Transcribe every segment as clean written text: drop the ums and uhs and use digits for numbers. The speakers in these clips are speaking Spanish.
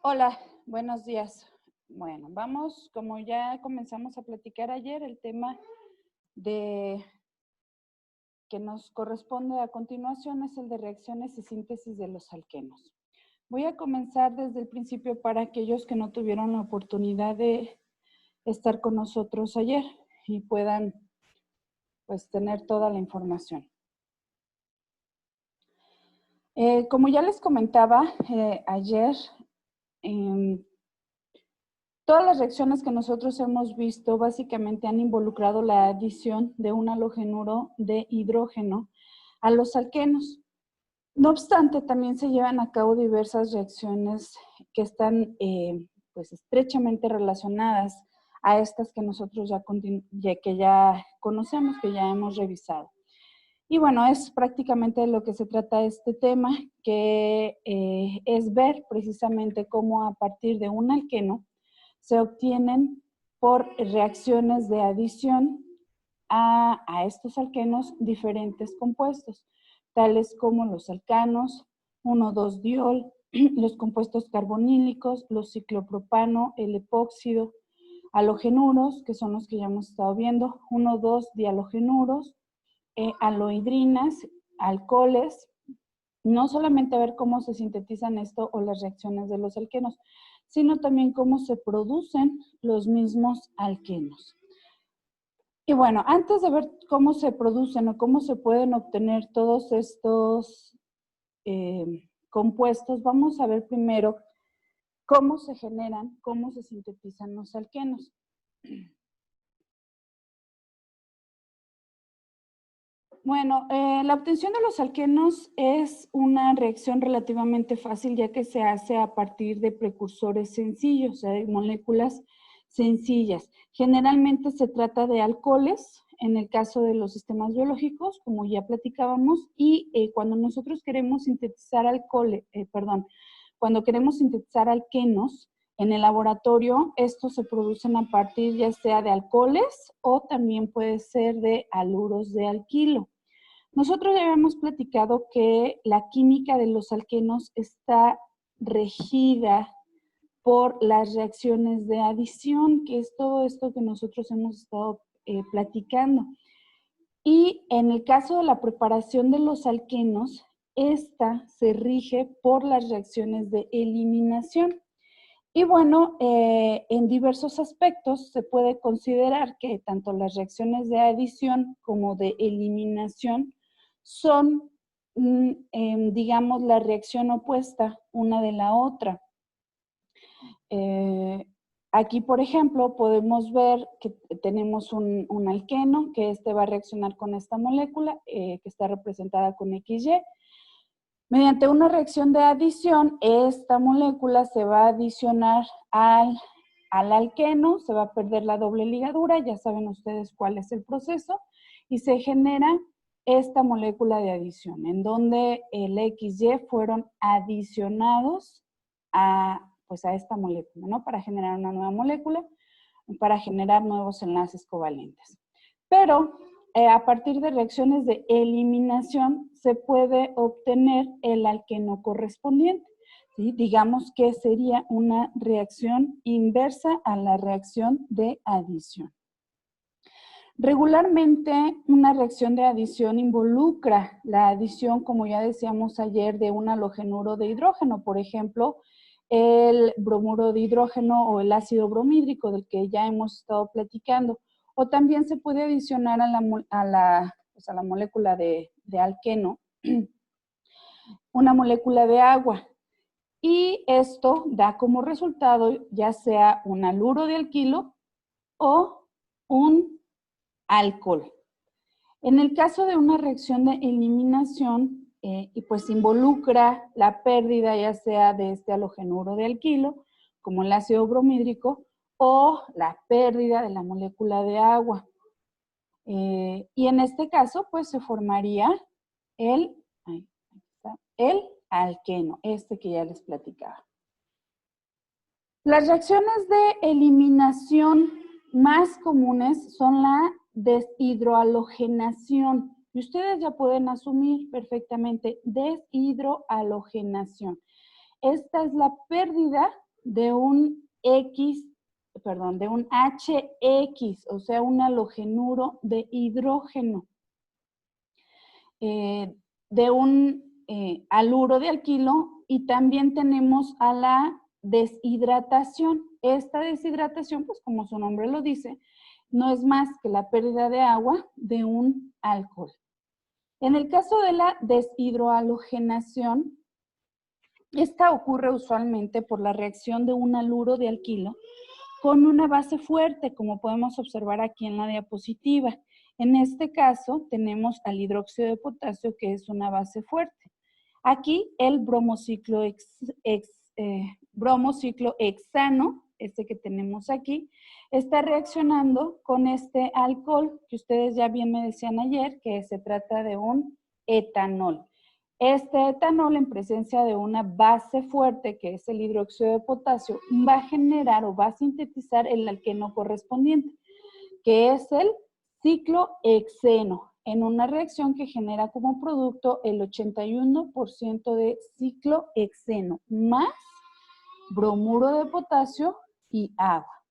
Hola, buenos días. Bueno, vamos, como ya comenzamos a platicar ayer, el tema de que nos corresponde a continuación es el de reacciones y síntesis de los alquenos. Voy a comenzar desde el principio para aquellos que no tuvieron la oportunidad de estar con nosotros ayer y puedan pues tener toda la información. Como ya les comentaba ayer, todas las reacciones que nosotros hemos visto básicamente han involucrado la adición de un halogenuro de hidrógeno a los alquenos. No obstante, también se llevan a cabo diversas reacciones que están pues estrechamente relacionadas a estas que nosotros ya conocemos, que ya hemos revisado. Y bueno, es prácticamente de lo que se trata este tema, que es ver precisamente cómo a partir de un alqueno se obtienen por reacciones de adición a estos alquenos diferentes compuestos, tales como los alcanos, 1,2-diol, los compuestos carbonílicos, los ciclopropano, el epóxido, halogenuros, que son los que ya hemos estado viendo, 1,2-dihalogenuros, alohidrinas, alcoholes. No solamente ver cómo se sintetizan esto o las reacciones de los alquenos, sino también cómo se producen los mismos alquenos. Y bueno, antes de ver cómo se producen o cómo se pueden obtener todos estos compuestos, vamos a ver primero cómo se generan, cómo se sintetizan los alquenos. Bueno, la obtención de los alquenos es una reacción relativamente fácil, ya que se hace a partir de precursores sencillos, o sea, de moléculas sencillas. Generalmente se trata de alcoholes, en el caso de los sistemas biológicos, como ya platicábamos, y cuando nosotros queremos sintetizar cuando queremos sintetizar alquenos, en el laboratorio, estos se producen a partir ya sea de alcoholes o también puede ser de haluros de alquilo. Nosotros ya habíamos platicado que la química de los alquenos está regida por las reacciones de adición, que es todo esto que nosotros hemos estado platicando. Y en el caso de la preparación de los alquenos, esta se rige por las reacciones de eliminación. Y bueno, en diversos aspectos se puede considerar que tanto las reacciones de adición como de eliminación son, digamos, la reacción opuesta una de la otra. Aquí, por ejemplo, podemos ver que tenemos un alqueno, que este va a reaccionar con esta molécula, que está representada con XY. Mediante una reacción de adición, esta molécula se va a adicionar al alqueno, se va a perder la doble ligadura, ya saben ustedes cuál es el proceso, y se genera esta molécula de adición, en donde el XY fueron adicionados a esta molécula, ¿no? Para generar una nueva molécula, para generar nuevos enlaces covalentes. Pero a partir de reacciones de eliminación se puede obtener el alqueno correspondiente. ¿Sí? Digamos que sería una reacción inversa a la reacción de adición. Regularmente, una reacción de adición involucra la adición, como ya decíamos ayer, de un halogenuro de hidrógeno, por ejemplo, el bromuro de hidrógeno o el ácido bromhídrico del que ya hemos estado platicando. O también se puede adicionar a la molécula de alqueno una molécula de agua. Y esto da como resultado ya sea un haluro de alquilo o un alcohol. En el caso de una reacción de eliminación, y pues involucra la pérdida ya sea de este halogenuro de alquilo, como el ácido bromhídrico, o la pérdida de la molécula de agua. Y en este caso, pues se formaría el alqueno, este que ya les platicaba. Las reacciones de eliminación más comunes son la deshidrohalogenación. Y ustedes ya pueden asumir perfectamente deshidrohalogenación. Esta es la pérdida de un de un HX, o sea, un halogenuro de hidrógeno, de un haluro de alquilo, y también tenemos a la deshidratación. Esta deshidratación, pues como su nombre lo dice, no es más que la pérdida de agua de un alcohol. En el caso de la deshidrohalogenación, esta ocurre usualmente por la reacción de un haluro de alquilo con una base fuerte, como podemos observar aquí en la diapositiva. En este caso tenemos al hidróxido de potasio, que es una base fuerte. Aquí el bromociclohexano, este que tenemos aquí, está reaccionando con este alcohol que ustedes ya bien me decían ayer, que se trata de un etanol. Este etanol, en presencia de una base fuerte, que es el hidróxido de potasio, va a generar o va a sintetizar el alqueno correspondiente, que es el ciclohexeno, en una reacción que genera como producto el 81% de ciclohexeno, más bromuro de potasio y agua.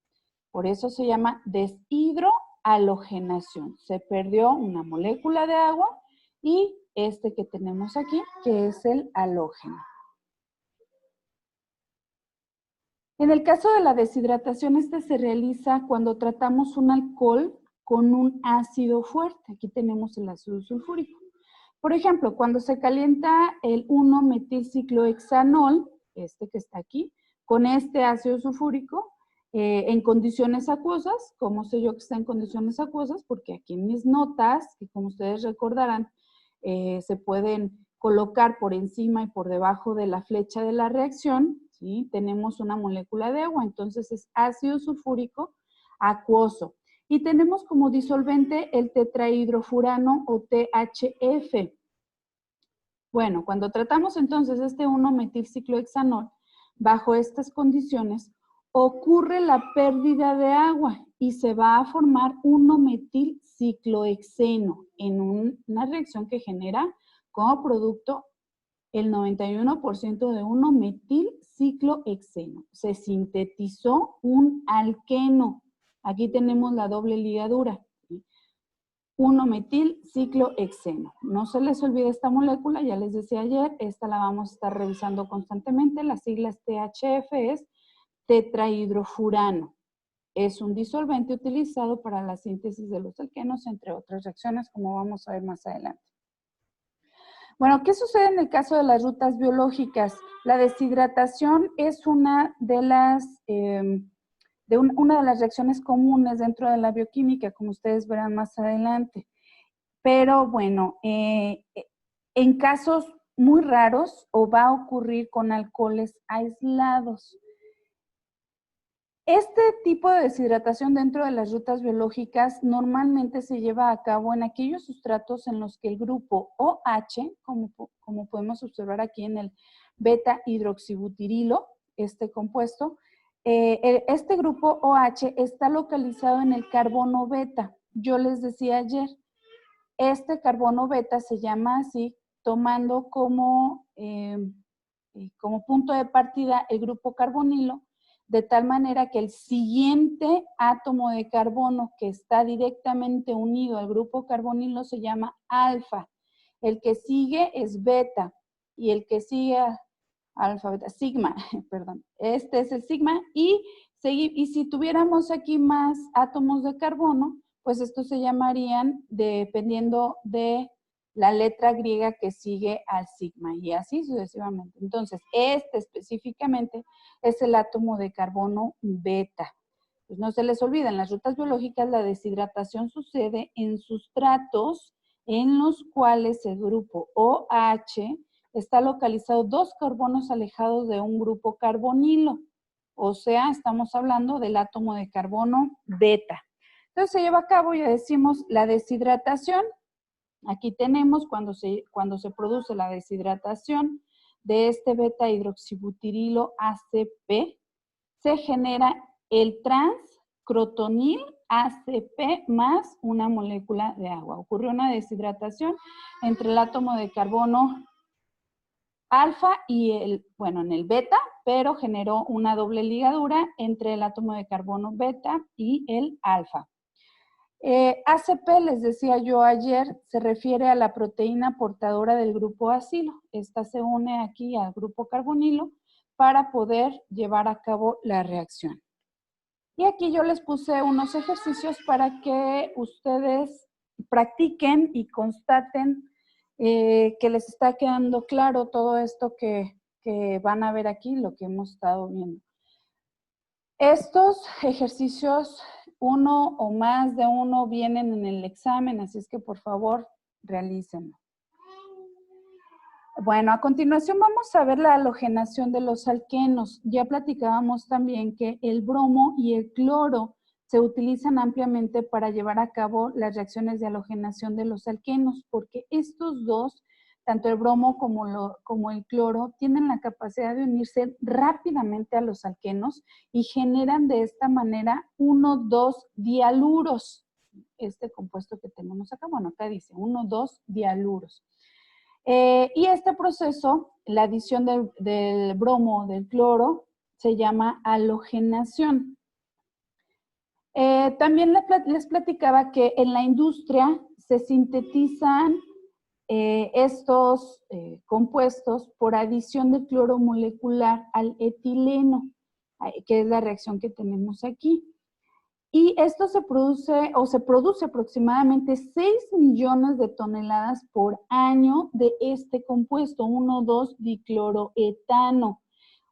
Por eso se llama deshidrohalogenación. Se perdió una molécula de agua y este que tenemos aquí, que es el halógeno. En el caso de la deshidratación, esta se realiza cuando tratamos un alcohol con un ácido fuerte. Aquí tenemos el ácido sulfúrico. Por ejemplo, cuando se calienta el 1-metilciclohexanol, este que está aquí, con este ácido sulfúrico, en condiciones acuosas. ¿Cómo sé yo que está en condiciones acuosas? Porque aquí en mis notas, que como ustedes recordarán, se pueden colocar por encima y por debajo de la flecha de la reacción, ¿sí? Tenemos una molécula de agua, entonces es ácido sulfúrico acuoso. Y tenemos como disolvente el tetrahidrofurano o THF. Bueno, cuando tratamos entonces este 1-metilciclohexanol, bajo estas condiciones, ocurre la pérdida de agua y se va a formar 1-metilciclohexeno en una reacción que genera como producto el 91% de 1-metilciclohexeno. Se sintetizó un alqueno. Aquí tenemos la doble ligadura. 1-metilciclohexeno. No se les olvide esta molécula, ya les decía ayer, esta la vamos a estar revisando constantemente. Las siglas THF es tetrahidrofurano. Es un disolvente utilizado para la síntesis de los alquenos, entre otras reacciones, como vamos a ver más adelante. Bueno, ¿qué sucede en el caso de las rutas biológicas? La deshidratación es una de las reacciones comunes dentro de la bioquímica, como ustedes verán más adelante. Pero bueno, en casos muy raros o va a ocurrir con alcoholes aislados. Este tipo de deshidratación dentro de las rutas biológicas normalmente se lleva a cabo en aquellos sustratos en los que el grupo OH, como podemos observar aquí en el beta hidroxibutirilo, este compuesto, este grupo OH está localizado en el carbono beta. Yo les decía ayer, este carbono beta se llama así, tomando como punto de partida el grupo carbonilo, de tal manera que el siguiente átomo de carbono que está directamente unido al grupo carbonilo se llama alfa. El que sigue es beta y el que sigue alfa, beta, sigma, perdón. Este es el sigma y si tuviéramos aquí más átomos de carbono, pues estos se llamarían dependiendo de la letra griega que sigue al sigma y así sucesivamente. Entonces, este específicamente es el átomo de carbono beta. Pues no se les olvide, en las rutas biológicas la deshidratación sucede en sustratos en los cuales el grupo OH está localizado 2 carbonos alejados de un grupo carbonilo. O sea, estamos hablando del átomo de carbono beta. Entonces se lleva a cabo, ya decimos, la deshidratación. Aquí tenemos cuando se produce la deshidratación de este beta hidroxibutirilo ACP, se genera el transcrotonil ACP más una molécula de agua. Ocurrió una deshidratación entre el átomo de carbono alfa y en el beta, pero generó una doble ligadura entre el átomo de carbono beta y el alfa. ACP, les decía yo ayer, se refiere a la proteína portadora del grupo acilo. Esta se une aquí al grupo carbonilo para poder llevar a cabo la reacción. Y aquí yo les puse unos ejercicios para que ustedes practiquen y constaten que les está quedando claro todo esto que van a ver aquí, lo que hemos estado viendo. Estos ejercicios, uno o más de uno, vienen en el examen, así es que por favor, realícenlo. Bueno, a continuación vamos a ver la halogenación de los alquenos. Ya platicábamos también que el bromo y el cloro se utilizan ampliamente para llevar a cabo las reacciones de halogenación de los alquenos, porque estos dos, tanto el bromo como el cloro, tienen la capacidad de unirse rápidamente a los alquenos y generan de esta manera 1,2 dialuros. Este compuesto que tenemos acá, bueno, acá dice 1,2 dialuros. Y este proceso, la adición del bromo o del cloro, se llama halogenación. También les platicaba que en la industria se sintetizan estos compuestos por adición de cloro molecular al etileno, que es la reacción que tenemos aquí. Y esto se produce aproximadamente 6 millones de toneladas por año de este compuesto, 1,2-dicloroetano,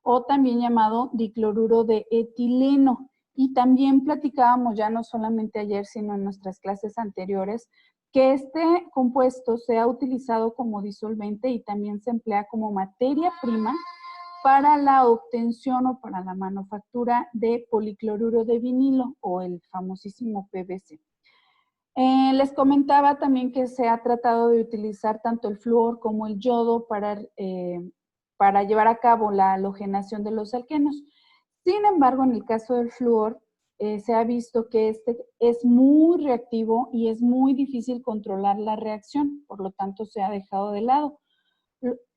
o también llamado dicloruro de etileno. Y también platicábamos ya no solamente ayer, sino en nuestras clases anteriores, que este compuesto se ha utilizado como disolvente y también se emplea como materia prima para la obtención o para la manufactura de policloruro de vinilo o el famosísimo PVC. Les comentaba también que se ha tratado de utilizar tanto el flúor como el yodo para llevar a cabo la halogenación de los alquenos. Sin embargo, en el caso del flúor, se ha visto que este es muy reactivo y es muy difícil controlar la reacción, por lo tanto se ha dejado de lado.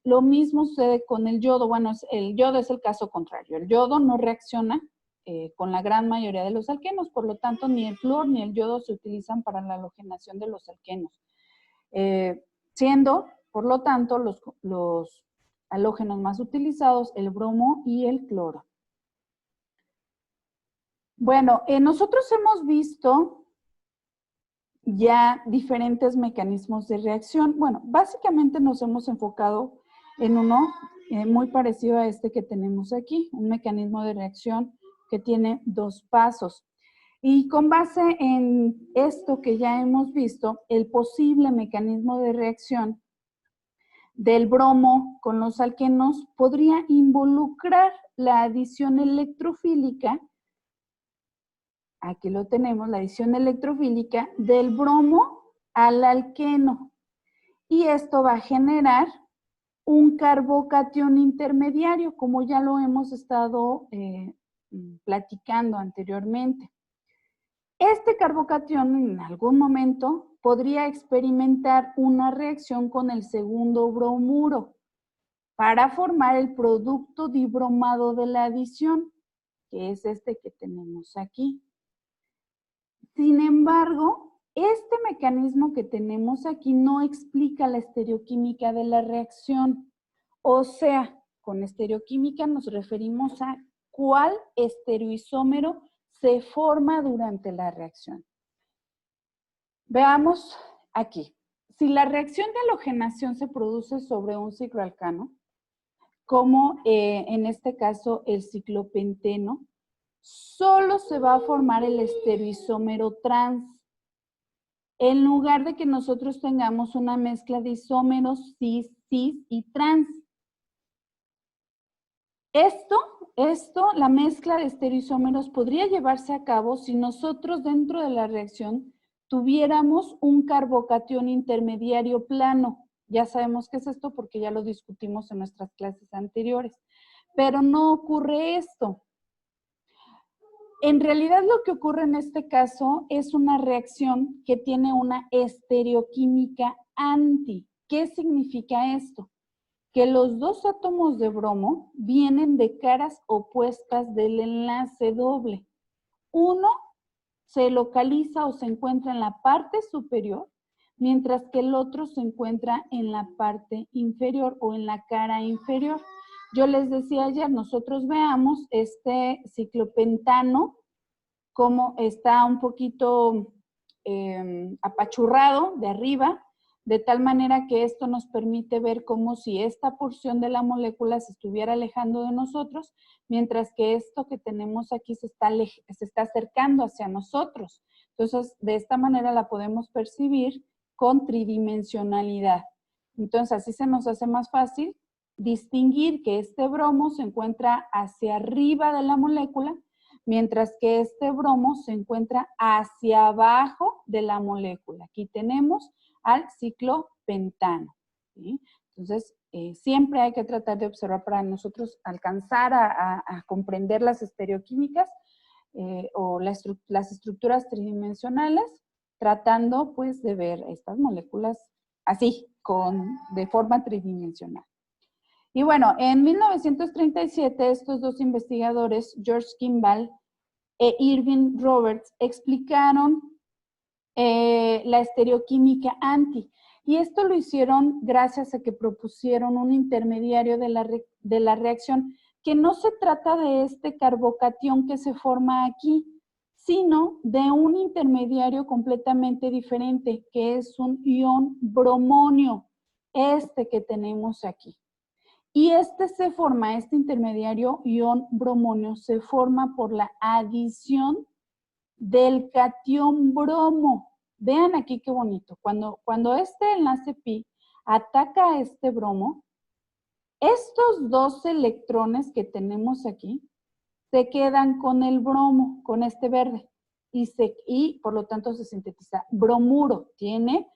Lo mismo sucede con el yodo. Bueno, el yodo es el caso contrario. El yodo no reacciona con la gran mayoría de los alquenos, por lo tanto, ni el flúor ni el yodo se utilizan para la halogenación de los alquenos. Siendo, por lo tanto, los halógenos más utilizados, el bromo y el cloro. Bueno, nosotros hemos visto ya diferentes mecanismos de reacción. Bueno, básicamente nos hemos enfocado en uno muy parecido a este que tenemos aquí, un mecanismo de reacción que tiene 2 pasos. Y con base en esto que ya hemos visto, el posible mecanismo de reacción del bromo con los alquenos podría involucrar la adición electrofílica. Aquí lo tenemos, la adición electrofílica del bromo al alqueno. Y esto va a generar un carbocatión intermediario, como ya lo hemos estado platicando anteriormente. Este carbocatión en algún momento podría experimentar una reacción con el segundo bromuro para formar el producto dibromado de la adición, que es este que tenemos aquí. Sin embargo, este mecanismo que tenemos aquí no explica la estereoquímica de la reacción. O sea, con estereoquímica nos referimos a cuál estereoisómero se forma durante la reacción. Veamos aquí. Si la reacción de halogenación se produce sobre un cicloalcano, como en este caso el ciclopenteno, solo se va a formar el estereoisómero trans. En lugar de que nosotros tengamos una mezcla de isómeros cis, cis y trans. La mezcla de estereoisómeros podría llevarse a cabo si nosotros dentro de la reacción tuviéramos un carbocatión intermediario plano. Ya sabemos qué es esto porque ya lo discutimos en nuestras clases anteriores. Pero no ocurre esto. En realidad lo que ocurre en este caso es una reacción que tiene una estereoquímica anti. ¿Qué significa esto? que los dos átomos de bromo vienen de caras opuestas del enlace doble. Uno se localiza o se encuentra en la parte superior, mientras que el otro se encuentra en la parte inferior o en la cara inferior. Yo les decía ayer, nosotros veamos este ciclopentano, como está un poquito apachurrado de arriba, de tal manera que esto nos permite ver como si esta porción de la molécula se estuviera alejando de nosotros, mientras que esto que tenemos aquí se está acercando hacia nosotros. Entonces, de esta manera la podemos percibir con tridimensionalidad. Entonces, así se nos hace más fácil distinguir que este bromo se encuentra hacia arriba de la molécula, mientras que este bromo se encuentra hacia abajo de la molécula. Aquí tenemos al ciclopentano, ¿sí? Entonces, siempre hay que tratar de observar para nosotros alcanzar a comprender las estereoquímicas o las estructuras tridimensionales, tratando pues de ver estas moléculas así, de forma tridimensional. Y bueno, en 1937 estos dos investigadores, George Kimball e Irving Roberts, explicaron la estereoquímica anti. Y esto lo hicieron gracias a que propusieron un intermediario de la reacción, que no se trata de este carbocatión que se forma aquí, sino de un intermediario completamente diferente, que es un ion bromonio, este que tenemos aquí. Y este intermediario ion bromonio se forma por la adición del catión bromo. Vean aquí qué bonito. Cuando este enlace pi ataca a este bromo, estos dos electrones que tenemos aquí se quedan con el bromo, con este verde, y por lo tanto se sintetiza bromuro. Tiene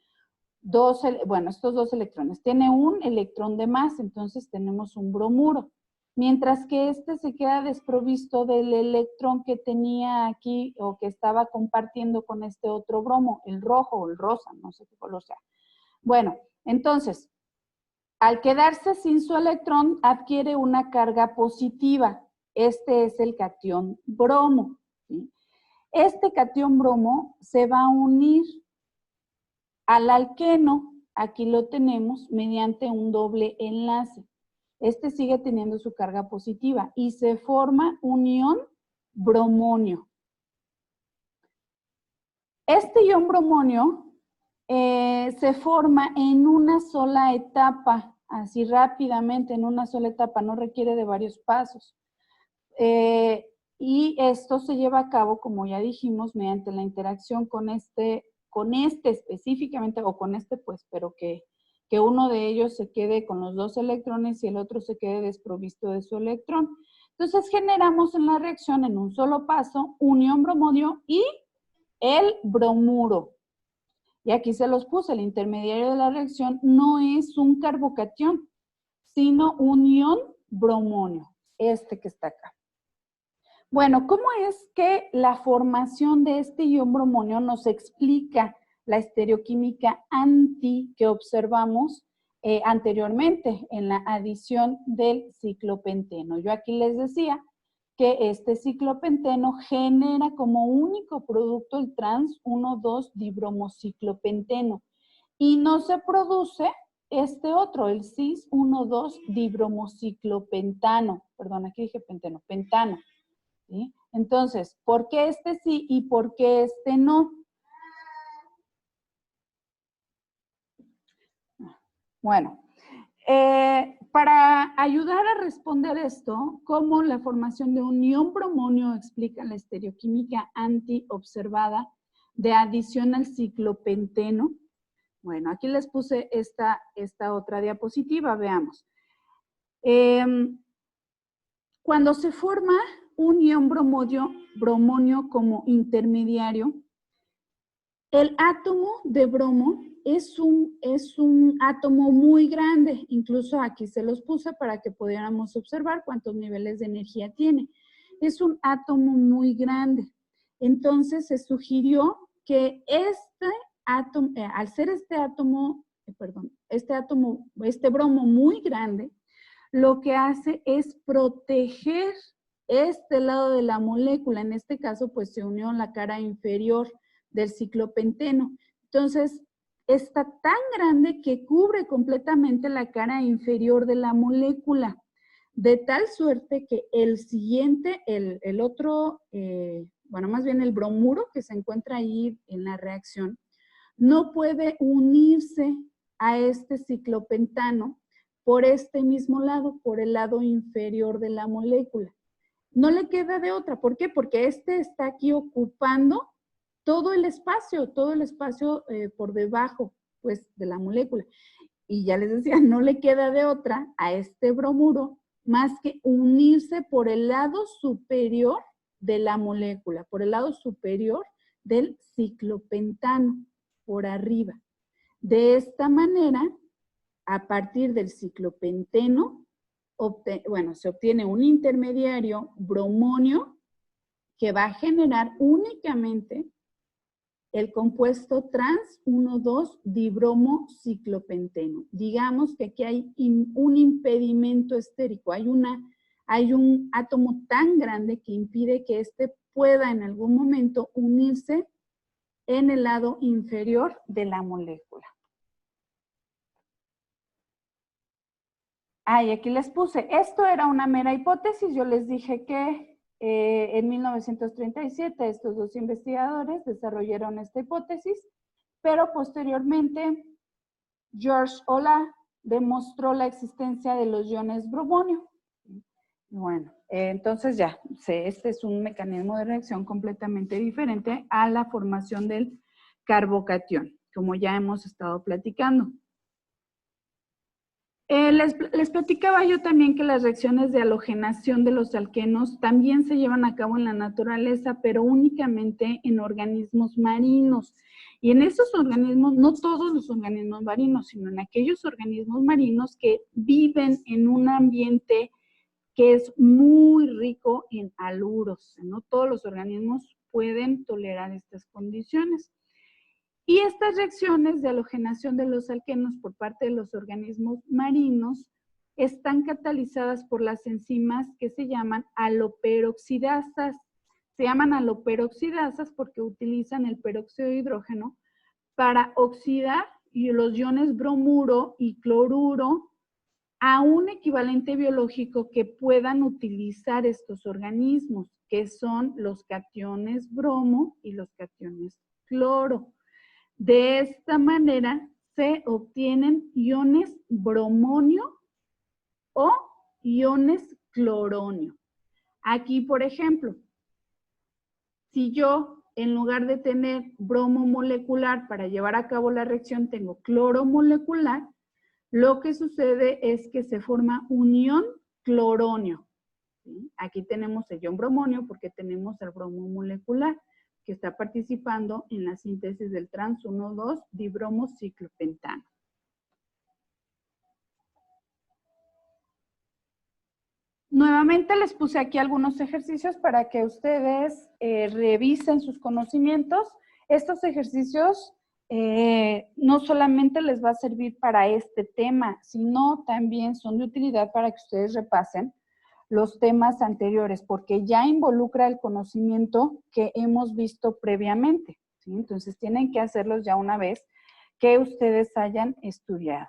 estos dos electrones. Tiene un electrón de más, entonces tenemos un bromuro. Mientras que este se queda desprovisto del electrón que tenía aquí o que estaba compartiendo con este otro bromo, el rojo o el rosa, no sé qué color sea. Bueno, entonces, al quedarse sin su electrón, adquiere una carga positiva. Este es el catión bromo, ¿sí? Este catión bromo se va a unir al alqueno, aquí lo tenemos, mediante un doble enlace. Este sigue teniendo su carga positiva y se forma un ion bromonio. Este ion bromonio se forma en una sola etapa, así rápidamente, en una sola etapa, no requiere de varios pasos. Y esto se lleva a cabo, como ya dijimos, mediante la interacción con este específicamente, o con este pues, pero que uno de ellos se quede con los dos electrones y el otro se quede desprovisto de su electrón. Entonces generamos en la reacción en un solo paso un ion bromonio y el bromuro. Y aquí se los puse, el intermediario de la reacción no es un carbocatión, sino un ion bromonio, este que está acá. Bueno, ¿cómo es que la formación de este ion bromonio nos explica la estereoquímica anti que observamos anteriormente en la adición del ciclopenteno? Yo aquí les decía que este ciclopenteno genera como único producto el trans 1,2-dibromociclopenteno y no se produce este otro, el cis 1,2-dibromociclopentano. Perdón, aquí dije penteno, pentano. ¿Sí? Entonces, ¿por qué este sí y por qué este no? Bueno, para ayudar a responder esto, ¿cómo la formación de un ion bromonio explica la estereoquímica anti-observada de adición al ciclopenteno? Bueno, aquí les puse esta otra diapositiva, veamos. Cuando se forma un ion bromonio como intermediario, el átomo de bromo es un átomo muy grande, incluso aquí se los puse para que pudiéramos observar cuántos niveles de energía tiene. Es un átomo muy grande. Entonces se sugirió que este átomo, al ser este átomo este bromo muy grande, lo que hace es proteger este lado de la molécula. En este caso, pues se unió la cara inferior del ciclopenteno. Entonces, está tan grande que cubre completamente la cara inferior de la molécula, de tal suerte que el siguiente, el otro, bueno, más bien el bromuro que se encuentra ahí en la reacción, no puede unirse a este ciclopentano por este mismo lado, por el lado inferior de la molécula. No le queda de otra. ¿Por qué? Porque este está aquí ocupando todo el espacio por debajo, pues, de la molécula. Y ya les decía, no le queda de otra a este bromuro más que unirse por el lado superior de la molécula, por el lado superior del ciclopentano, por arriba. De esta manera, a partir del ciclopenteno, se obtiene un intermediario bromonio que va a generar únicamente el compuesto trans 1,2-dibromociclopenteno. Digamos que aquí hay un impedimento estérico, hay un átomo tan grande que impide que este pueda en algún momento unirse en el lado inferior de la molécula. Y aquí les puse, esto era una mera hipótesis, yo les dije que en 1937 estos dos investigadores desarrollaron esta hipótesis, pero posteriormente George Olah demostró la existencia de los iones bromonio. Bueno, entonces ya, este es un mecanismo de reacción completamente diferente a la formación del carbocatión, como ya hemos estado platicando. Les platicaba yo también que las reacciones de halogenación de los alquenos también se llevan a cabo en la naturaleza, pero únicamente en organismos marinos. Y en esos organismos, no todos los organismos marinos, sino en aquellos organismos marinos que viven en un ambiente que es muy rico en haluros. No todos los organismos pueden tolerar estas condiciones. Y estas reacciones de halogenación de los alquenos por parte de los organismos marinos están catalizadas por las enzimas que se llaman haloperoxidasas. Se llaman haloperoxidasas porque utilizan el peróxido de hidrógeno para oxidar los iones bromuro y cloruro a un equivalente biológico que puedan utilizar estos organismos, que son los cationes bromo y los cationes cloro. De esta manera se obtienen iones bromonio o iones cloronio. Aquí, por ejemplo, si yo en lugar de tener bromo molecular para llevar a cabo la reacción tengo cloro molecular, lo que sucede es que se forma un ion cloronio. ¿Sí? Aquí tenemos el ion bromonio porque tenemos el bromo molecular que está participando en la síntesis del trans 1,2-dibromociclopentano. Nuevamente les puse aquí algunos ejercicios para que ustedes revisen sus conocimientos. Estos ejercicios no solamente les va a servir para este tema, sino también son de utilidad para que ustedes repasen los temas anteriores, porque ya involucra el conocimiento que hemos visto previamente, ¿sí? Entonces tienen que hacerlos ya una vez que ustedes hayan estudiado.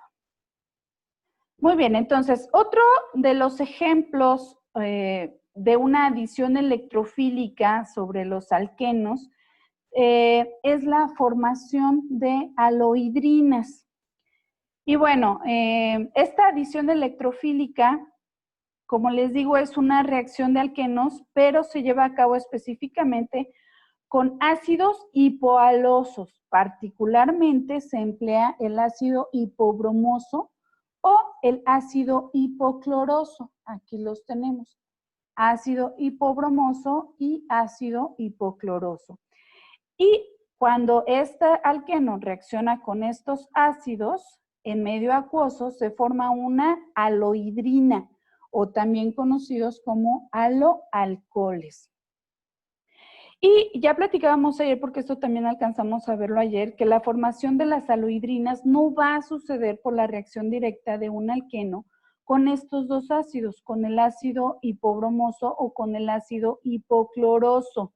Muy bien, entonces otro de los ejemplos de una adición electrofílica sobre los alquenos es la formación de alohidrinas. Y bueno, esta adición electrofílica, como les digo, es una reacción de alquenos, pero se lleva a cabo específicamente con ácidos hipoalosos. Particularmente se emplea el ácido hipobromoso o el ácido hipocloroso. Aquí los tenemos. Ácido hipobromoso y ácido hipocloroso. Y cuando este alqueno reacciona con estos ácidos en medio acuoso, se forma una alohidrina, o también conocidos como haloalcoholes. Y ya platicábamos ayer, porque esto también alcanzamos a verlo ayer, que la formación de las alohidrinas no va a suceder por la reacción directa de un alqueno con estos dos ácidos, con el ácido hipobromoso o con el ácido hipocloroso,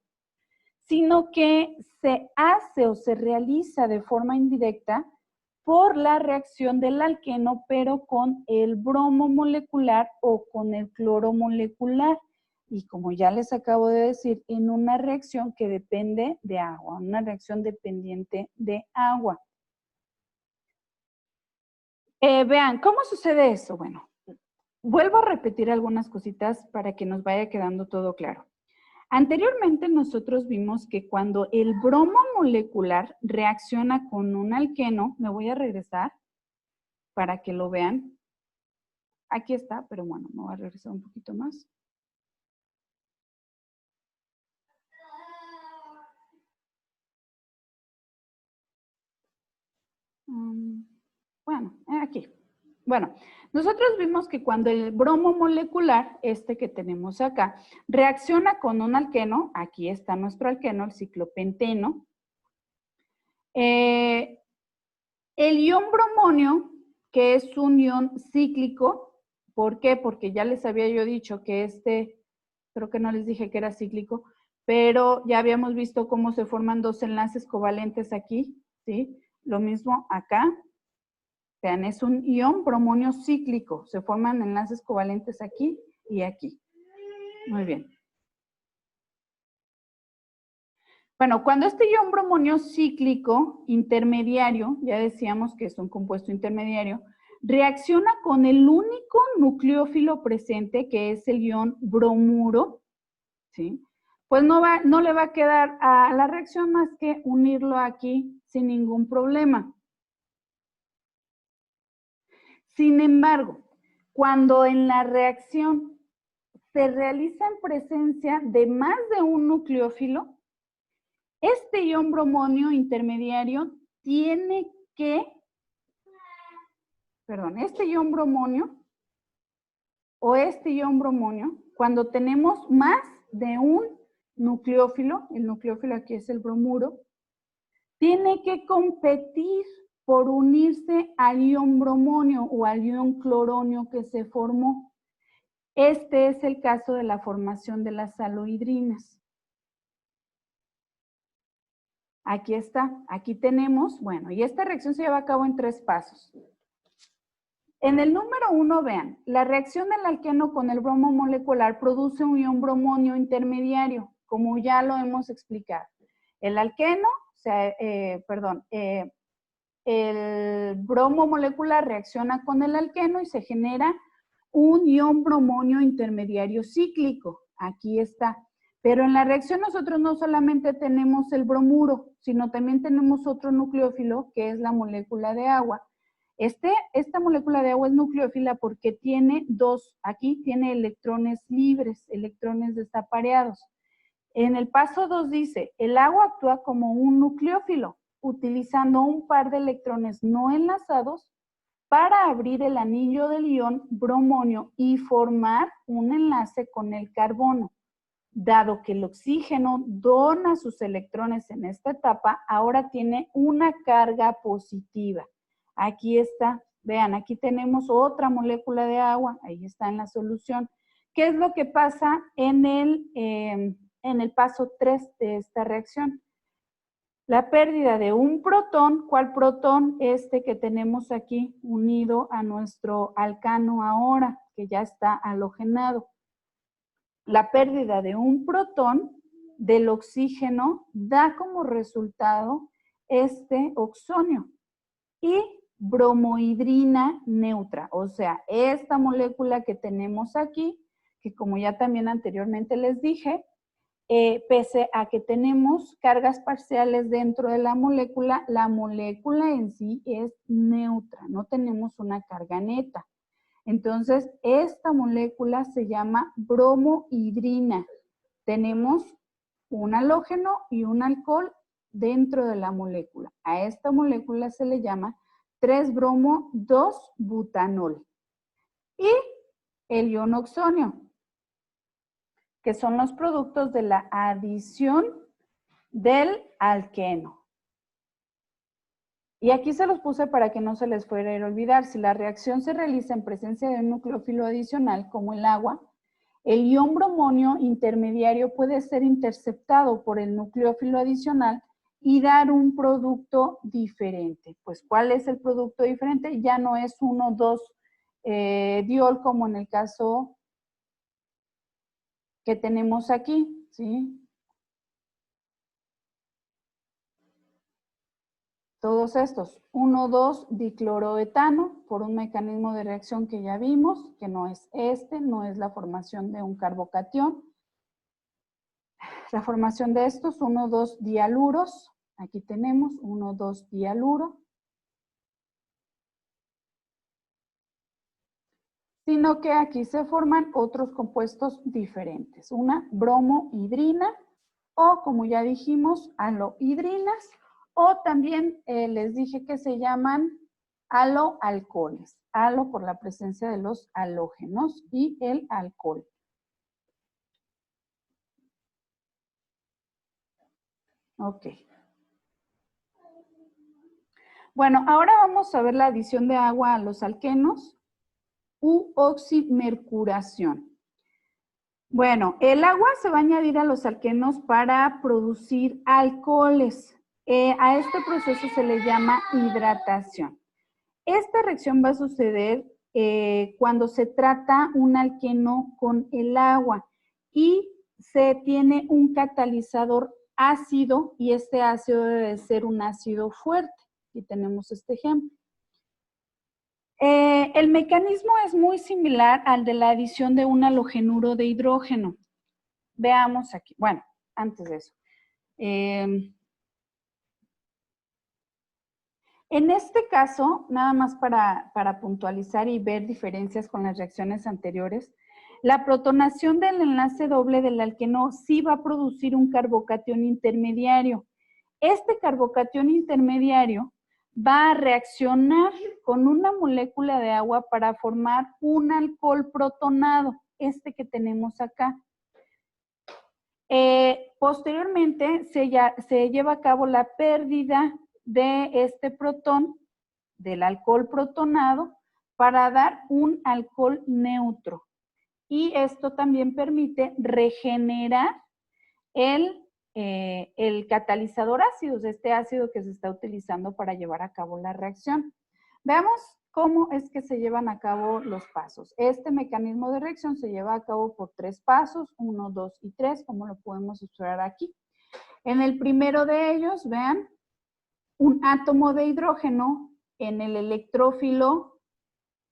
sino que se hace o se realiza de forma indirecta por la reacción del alqueno, pero con el bromo molecular o con el cloro molecular. Y como ya les acabo de decir, en una reacción que depende de agua, una reacción dependiente de agua. Vean, ¿cómo sucede eso? Bueno, vuelvo a repetir algunas cositas para que nos vaya quedando todo claro. Anteriormente nosotros vimos que cuando el bromo molecular reacciona con un alqueno, me voy a regresar para que lo vean. Aquí está, pero bueno, me voy a regresar un poquito más. Bueno, aquí. Bueno, nosotros vimos que cuando el bromo molecular, este que tenemos acá, reacciona con un alqueno, aquí está nuestro alqueno, el ciclopenteno, el ion bromonio, que es un ion cíclico, ¿por qué? Porque ya les había yo dicho que creo que no les dije que era cíclico, pero ya habíamos visto cómo se forman dos enlaces covalentes aquí, ¿sí? Lo mismo acá. Vean, es un ion bromonio cíclico. Se forman enlaces covalentes aquí y aquí. Muy bien. Bueno, cuando este ion bromonio cíclico intermediario, ya decíamos que es un compuesto intermediario, reacciona con el único nucleófilo presente, que es el ion bromuro, ¿sí? Pues no le va a quedar a la reacción más que unirlo aquí sin ningún problema. Sin embargo, cuando en la reacción se realiza en presencia de más de un nucleófilo, este ion bromonio intermediario tiene que, este ion bromonio o este ion bromonio, cuando tenemos más de un nucleófilo, el nucleófilo aquí es el bromuro, tiene que competir por unirse al ion bromonio o al ion cloronio que se formó. Este es el caso de la formación de las alohidrinas. Aquí está, aquí tenemos, bueno, y esta reacción se lleva a cabo en 3 pasos. En el número 1, vean, la reacción del alqueno con el bromo molecular produce un ion bromonio intermediario, como ya lo hemos explicado. El alqueno, el bromo molecular reacciona con el alqueno y se genera un ion bromonio intermediario cíclico. Aquí está. Pero en la reacción nosotros no solamente tenemos el bromuro, sino también tenemos otro nucleófilo que es la molécula de agua. Esta molécula de agua es nucleófila porque tiene aquí tiene electrones libres, electrones desapareados. En el paso 2 dice, el agua actúa como un nucleófilo, utilizando un par de electrones no enlazados para abrir el anillo del ion bromonio y formar un enlace con el carbono. Dado que el oxígeno dona sus electrones en esta etapa, ahora tiene una carga positiva. Aquí está, vean, aquí tenemos otra molécula de agua, ahí está en la solución. ¿Qué es lo que pasa en el paso 3 de esta reacción? La pérdida de un protón, ¿cuál protón? Este que tenemos aquí unido a nuestro alcano ahora, que ya está halogenado. La pérdida de un protón del oxígeno da como resultado este oxonio y bromohidrina neutra, o sea, esta molécula que tenemos aquí, que como ya también anteriormente les dije, pese a que tenemos cargas parciales dentro de la molécula en sí es neutra, no tenemos una carga neta. Entonces, esta molécula se llama bromohidrina. Tenemos un halógeno y un alcohol dentro de la molécula. A esta molécula se le llama 3-bromo-2-butanol. Y el ion oxonio, que son los productos de la adición del alqueno. Y aquí se los puse para que no se les fuera a olvidar. Si la reacción se realiza en presencia de un nucleófilo adicional, como el agua, el ion bromonio intermediario puede ser interceptado por el nucleófilo adicional y dar un producto diferente. Pues, ¿cuál es el producto diferente? Ya no es 1,2-diol como en el caso que tenemos aquí, ¿sí? Todos estos, 1,2-dicloroetano, por un mecanismo de reacción que ya vimos, que no es no es la formación de un carbocatión. La formación de estos, 1,2-dialuros, aquí tenemos 1,2-dialuro, sino que aquí se forman otros compuestos diferentes, una bromohidrina o, como ya dijimos, alohidrinas, o también les dije que se llaman haloalcoholes. Halo por la presencia de los halógenos y el alcohol. Ok. Bueno, ahora vamos a ver la adición de agua a los alquenos u oximercuración. Bueno, el agua se va a añadir a los alquenos para producir alcoholes. A este proceso se le llama hidratación. Esta reacción va a suceder cuando se trata un alqueno con el agua y se tiene un catalizador ácido y este ácido debe ser un ácido fuerte. Aquí tenemos este ejemplo. El mecanismo es muy similar al de la adición de un halogenuro de hidrógeno. Veamos aquí. Bueno, antes de eso. En este caso, nada más para puntualizar y ver diferencias con las reacciones anteriores, la protonación del enlace doble del alqueno sí va a producir un carbocatión intermediario. Este carbocatión intermediario va a reaccionar con una molécula de agua para formar un alcohol protonado, este que tenemos acá. Posteriormente se lleva a cabo la pérdida de este protón, del alcohol protonado, para dar un alcohol neutro. Y esto también permite regenerar el catalizador ácido, este ácido que se está utilizando para llevar a cabo la reacción. Veamos cómo es que se llevan a cabo los pasos. Este mecanismo de reacción se lleva a cabo por 3 pasos, 1, 2 y 3, como lo podemos observar aquí. En el primero de ellos, vean, un átomo de hidrógeno en el electrófilo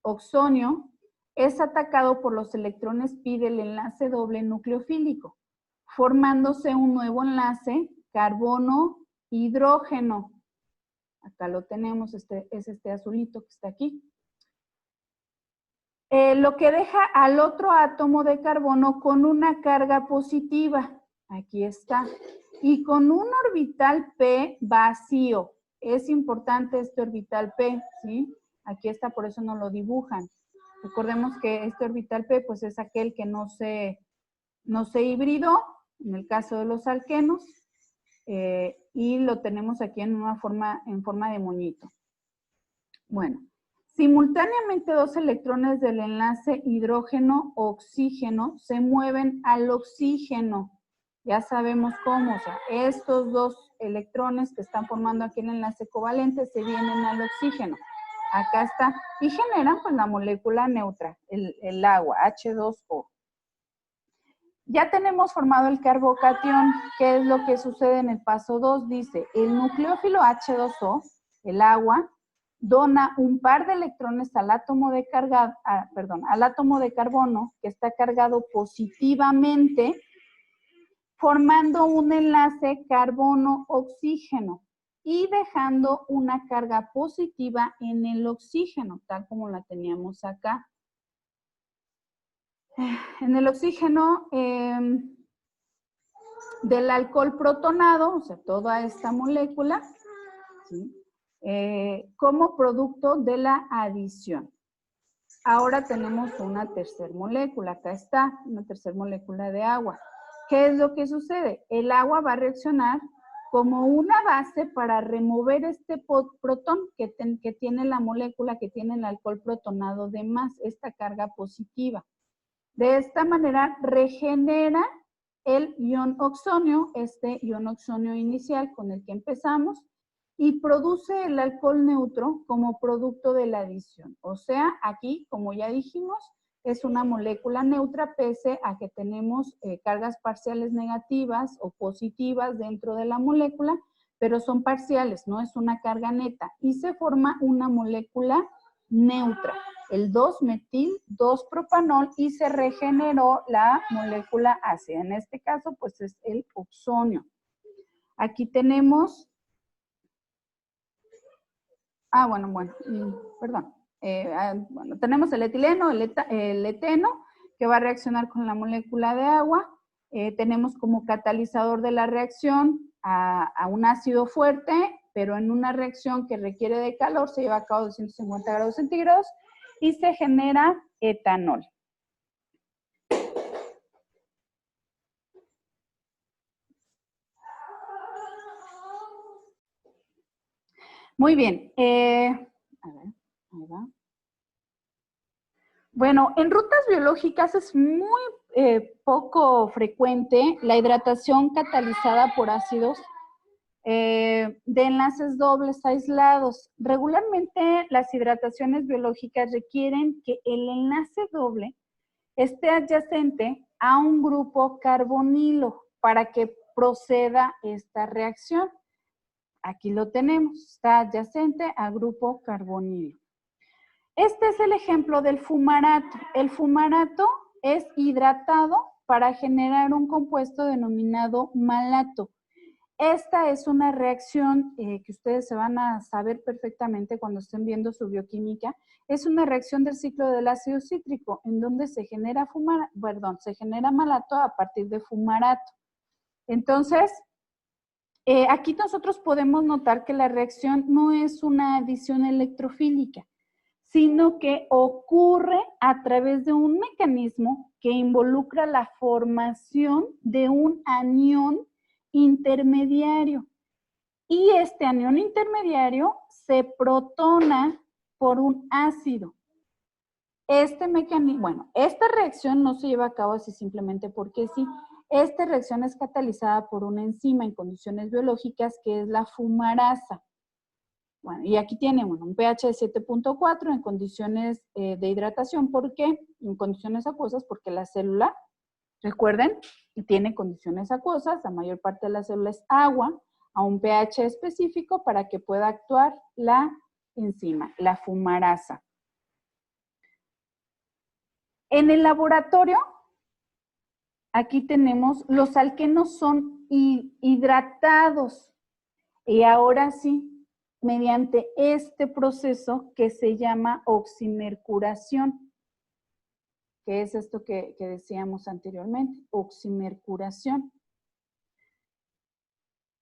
oxonio es atacado por los electrones pi del enlace doble nucleofílico, formándose un nuevo enlace carbono-hidrógeno. Acá lo tenemos, es este azulito que está aquí. Lo que deja al otro átomo de carbono con una carga positiva. Aquí está. Y con un orbital P vacío. Es importante este orbital P, ¿sí? Aquí está, por eso no lo dibujan. Recordemos que este orbital P, pues es aquel que no se hibridó, en el caso de los alquenos, y lo tenemos aquí en forma de moñito. Bueno, simultáneamente 2 electrones del enlace hidrógeno-oxígeno se mueven al oxígeno. Ya sabemos cómo, o sea, estos 2 electrones que están formando aquí el enlace covalente se vienen al oxígeno. Acá está, y generan pues la molécula neutra, el agua, H2O. Ya tenemos formado el carbocatión. ¿Qué es lo que sucede en el paso 2? Dice, el nucleófilo H2O, el agua, dona un par de electrones al átomo de carbono que está cargado positivamente, formando un enlace carbono-oxígeno y dejando una carga positiva en el oxígeno, tal como la teníamos acá. En el oxígeno del alcohol protonado, o sea, toda esta molécula, ¿sí? Como producto de la adición. Ahora tenemos una tercera molécula, acá está, una tercera molécula de agua. ¿Qué es lo que sucede? El agua va a reaccionar como una base para remover este protón que tiene la molécula, que tiene el alcohol protonado de más, esta carga positiva. De esta manera regenera el ion oxonio, este ion oxonio inicial con el que empezamos, y produce el alcohol neutro como producto de la adición. O sea, aquí, como ya dijimos, es una molécula neutra pese a que tenemos cargas parciales negativas o positivas dentro de la molécula, pero son parciales, no es una carga neta, y se forma una molécula neutra, el 2-metil-2-propanol, y se regeneró la molécula ácida. En este caso, pues es el oxonio. Aquí tenemos, perdón. Bueno, tenemos el etileno, el eteno, que va a reaccionar con la molécula de agua. Tenemos como catalizador de la reacción a un ácido fuerte, pero en una reacción que requiere de calor, se lleva a cabo a 250 grados centígrados y se genera etanol. Muy bien. A ver, ahí va. Bueno, en rutas biológicas es muy poco frecuente la hidratación catalizada por ácidos de enlaces dobles aislados. Regularmente las hidrataciones biológicas requieren que el enlace doble esté adyacente a un grupo carbonilo para que proceda esta reacción. Aquí lo tenemos, está adyacente al grupo carbonilo. Este es el ejemplo del fumarato. El fumarato es hidratado para generar un compuesto denominado malato. Esta es una reacción que ustedes se van a saber perfectamente cuando estén viendo su bioquímica. Es una reacción del ciclo del ácido cítrico, en donde se genera malato a partir de fumarato. Entonces, aquí nosotros podemos notar que la reacción no es una adición electrofílica, sino que ocurre a través de un mecanismo que involucra la formación de un anión intermediario. Y este anión intermediario se protona por un ácido. Este mecanismo, bueno, esta reacción no se lleva a cabo así simplemente porque sí. Esta reacción es catalizada por una enzima en condiciones biológicas que es la fumarasa. Bueno, y aquí tiene un pH de 7.4 en condiciones de hidratación. ¿Por qué? En condiciones acuosas, porque la célula, recuerden, tiene condiciones acuosas, la mayor parte de la célula es agua, a un pH específico para que pueda actuar la enzima, la fumarasa. En el laboratorio, aquí tenemos, los alquenos son hidratados. Y ahora sí, mediante este proceso que se llama oximercuración, que es esto que decíamos anteriormente, oximercuración.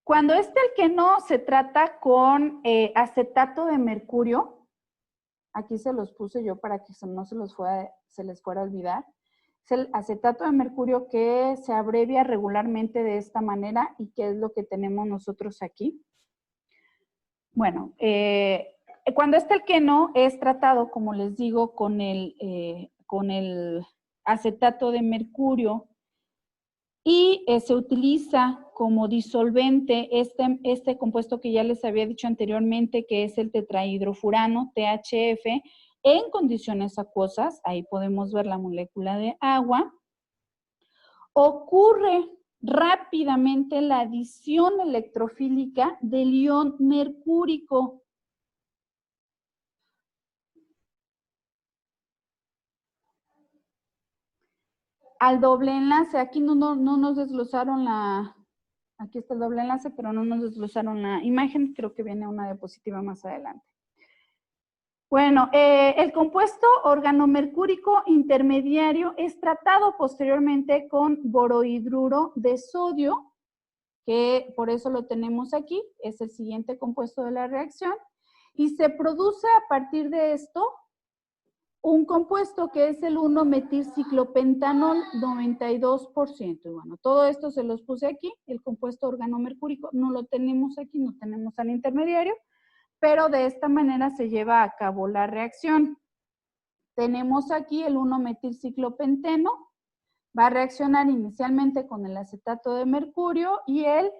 Cuando este alqueno se trata con acetato de mercurio, aquí se los puse yo para que no se les fuera a olvidar, es el acetato de mercurio que se abrevia regularmente de esta manera y que es lo que tenemos nosotros aquí. Bueno, cuando este alqueno es tratado, como les digo, con el acetato de mercurio y se utiliza como disolvente este compuesto que ya les había dicho anteriormente, que es el tetrahidrofurano, THF, en condiciones acuosas, ahí podemos ver la molécula de agua, ocurre rápidamente la adición electrofílica del ion mercúrico. Al doble enlace, aquí no nos desglosaron aquí está el doble enlace, pero no nos desglosaron la imagen, creo que viene una diapositiva más adelante. Bueno, el compuesto organomercúrico intermediario es tratado posteriormente con borohidruro de sodio, que por eso lo tenemos aquí, es el siguiente compuesto de la reacción, y se produce a partir de esto un compuesto que es el 1-metilciclopentanol, 92%. Y bueno, todo esto se los puse aquí, el compuesto organomercúrico no lo tenemos aquí, no tenemos al intermediario, pero de esta manera se lleva a cabo la reacción. Tenemos aquí el 1-metilciclopenteno, va a reaccionar inicialmente con el acetato de mercurio y el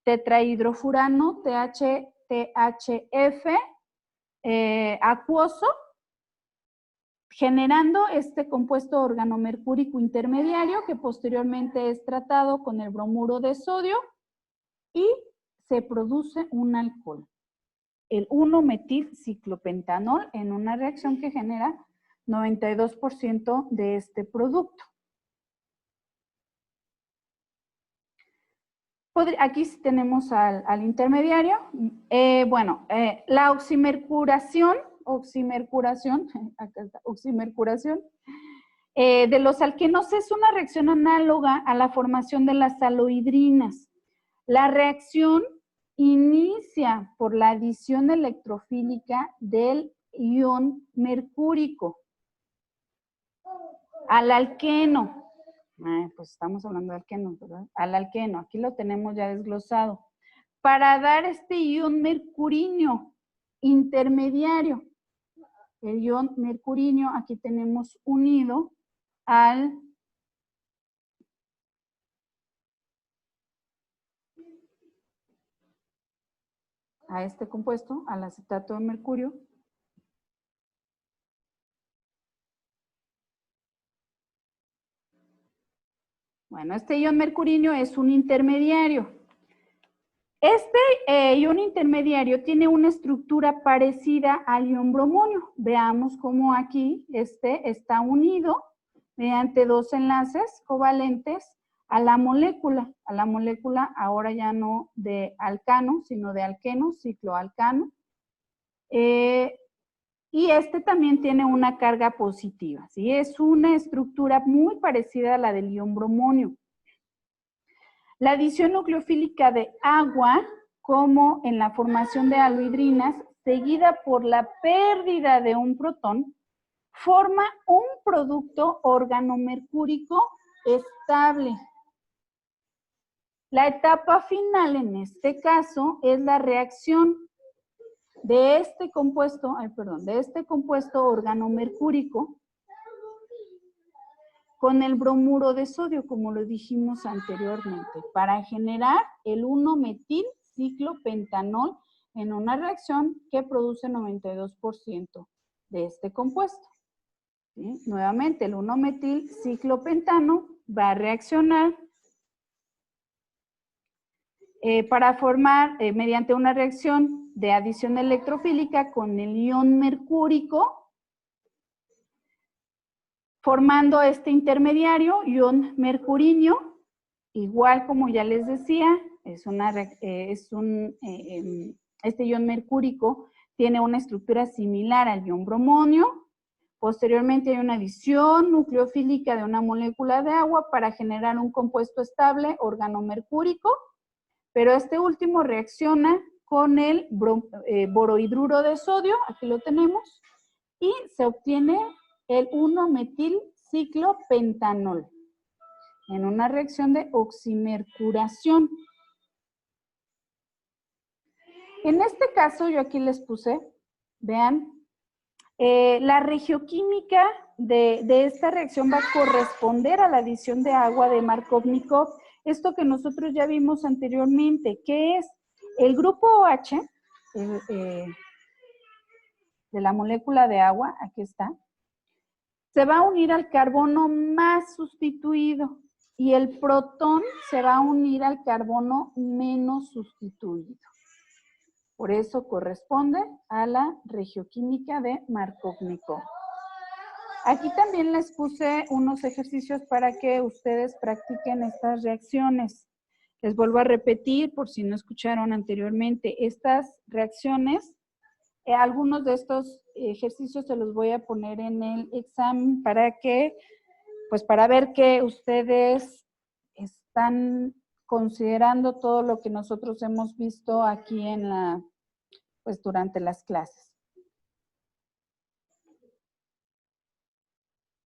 tetrahidrofurano THF acuoso, generando este compuesto organomercúrico intermediario que posteriormente es tratado con el bromuro de sodio y se produce un alcohol, el 1-metilciclopentanol, en una reacción que genera 92% de este producto. Aquí sí tenemos al intermediario. La oximercuración de los alquenos es una reacción análoga a la formación de las alohidrinas. La reacción inicia por la adición electrofílica del ion mercúrico al alqueno. Pues estamos hablando de alquenos, ¿verdad? Al alqueno, aquí lo tenemos ya desglosado. Para dar este ion mercurinio intermediario. El ion mercurinio aquí tenemos unido a este compuesto, al acetato de mercurio. Bueno, este ion mercurinio es un intermediario. Este ion intermediario tiene una estructura parecida al ion bromonio. Veamos cómo aquí está unido mediante dos enlaces covalentes a la molécula ahora ya no de alcano, sino de alqueno, cicloalcano. Y este también tiene una carga positiva, ¿sí? Es una estructura muy parecida a la del ion bromonio. La adición nucleofílica de agua, como en la formación de alohidrinas, seguida por la pérdida de un protón, forma un producto organomercúrico estable. La etapa final en este caso es la reacción de este compuesto organomercúrico con el bromuro de sodio, como lo dijimos anteriormente, para generar el 1-metilciclopentanol en una reacción que produce 92% de este compuesto. ¿Sí? Nuevamente, el 1-metilciclopentano va a reaccionar para formar, mediante una reacción de adición electrofílica con el ion mercúrico, formando este intermediario, ion mercurinio, igual como ya les decía, este ion mercúrico tiene una estructura similar al ion bromonio. Posteriormente hay una adición nucleofílica de una molécula de agua para generar un compuesto estable organomercúrico, pero este último reacciona con el borohidruro de sodio, aquí lo tenemos, y se obtiene el 1-metilciclopentanol en una reacción de oximercuración. En este caso, yo aquí les puse, vean, la regioquímica de esta reacción va a corresponder a la adición de agua de Markovnikov, esto que nosotros ya vimos anteriormente, que es el grupo OH de la molécula de agua, aquí está, se va a unir al carbono más sustituido y el protón se va a unir al carbono menos sustituido. Por eso corresponde a la regioquímica de Markovnikov. Aquí también les puse unos ejercicios para que ustedes practiquen estas reacciones. Les vuelvo a repetir, por si no escucharon anteriormente, estas reacciones, algunos de estos ejercicios se los voy a poner en el examen para ver que ustedes están considerando todo lo que nosotros hemos visto aquí durante las clases.